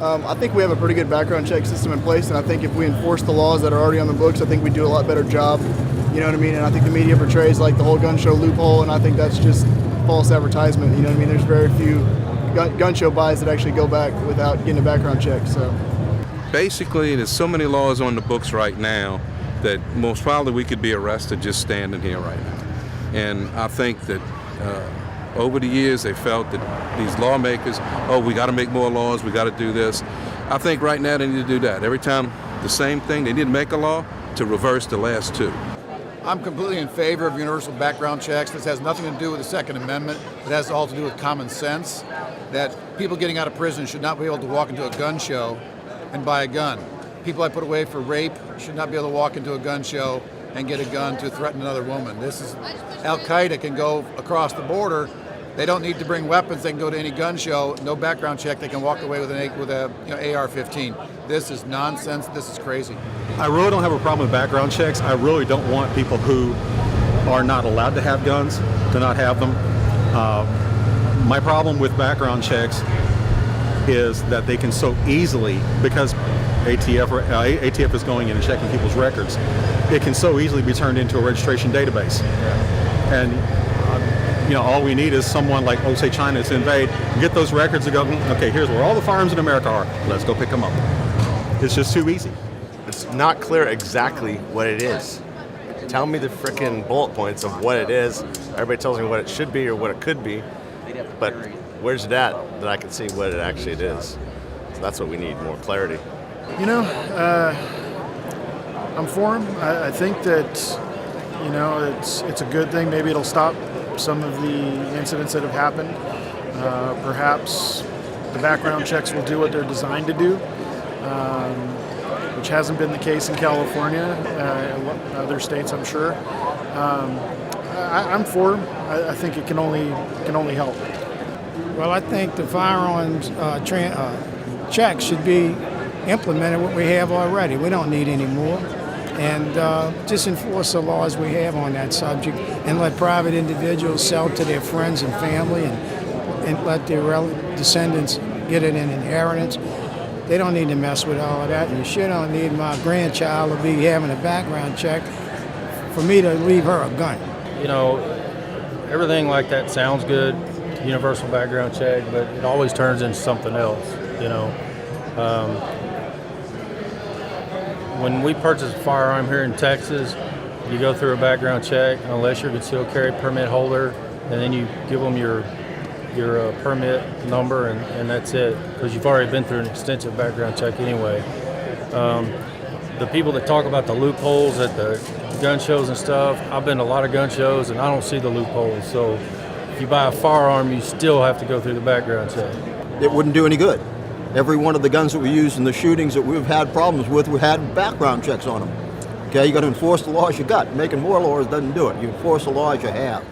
I think we have a pretty good background check system in place, and I think if we enforce the laws that are already on the books, I think we do a lot better job. You know what I mean? And I think the media portrays like the whole gun show loophole, and I think that's just false advertisement. You know what I mean? There's very few gun show buys that actually go back without getting a background check. So basically, there's so many laws on the books right now that most probably we could be arrested just standing here right now. And I think that over the years they felt that these lawmakers, we got to make more laws, we got to do this. I think right now they need to do that. Every time the same thing, they need to make a law to reverse the last two. I'm completely in favor of universal background checks. This has nothing to do with the Second Amendment. It has all to do with common sense, that people getting out of prison should not be able to walk into a gun show and buy a gun. People I put away for rape should not be able to walk into a gun show and get a gun to threaten another woman. This is Al-Qaeda can go across the border. They don't need to bring weapons. They can go to any gun show, no background check. They can walk away with an AR-15. This is nonsense. This is crazy. I really don't have a problem with background checks. I really don't want people who are not allowed to have guns to not have them. My problem with background checks is that they can so easily, because ATF is going in and checking people's records, it can so easily be turned into a registration database. And all we need is someone like, say China to invade, get those records and go, okay, here's where all the firearms in America are. Let's go pick them up. It's just too easy. It's not clear exactly what it is. Tell me the frickin' bullet points of what it is. Everybody tells me what it should be or what it could be, but where's it at that I can see what it actually is? So that's what we need, more clarity. I'm for him. I think that, it's a good thing. Maybe it'll stop some of the incidents that have happened. Perhaps the background checks will do what they're designed to do, which hasn't been the case in California, other states, I'm sure. I'm for him. I think it can only help. Well, I think the firearms checks should be implemented what we have already. We don't need any more. And just enforce the laws we have on that subject and let private individuals sell to their friends and family and let their descendants get it in inheritance. They don't need to mess with all of that. And you sure don't need my grandchild to be having a background check for me to leave her a gun. Everything like that sounds good, universal background check, but it always turns into something else, When we purchase a firearm here in Texas, you go through a background check unless you're a concealed carry permit holder, and then you give them your permit number, and that's it, because you've already been through an extensive background check anyway. The people that talk about the loopholes at the gun shows and stuff, I've been to a lot of gun shows, and I don't see the loopholes. So if you buy a firearm, you still have to go through the background check. It wouldn't do any good. Every one of the guns that we use in the shootings that we've had problems with, we had background checks on them. Okay, you got to enforce the laws you got. Making more laws doesn't do it. You enforce the laws you have.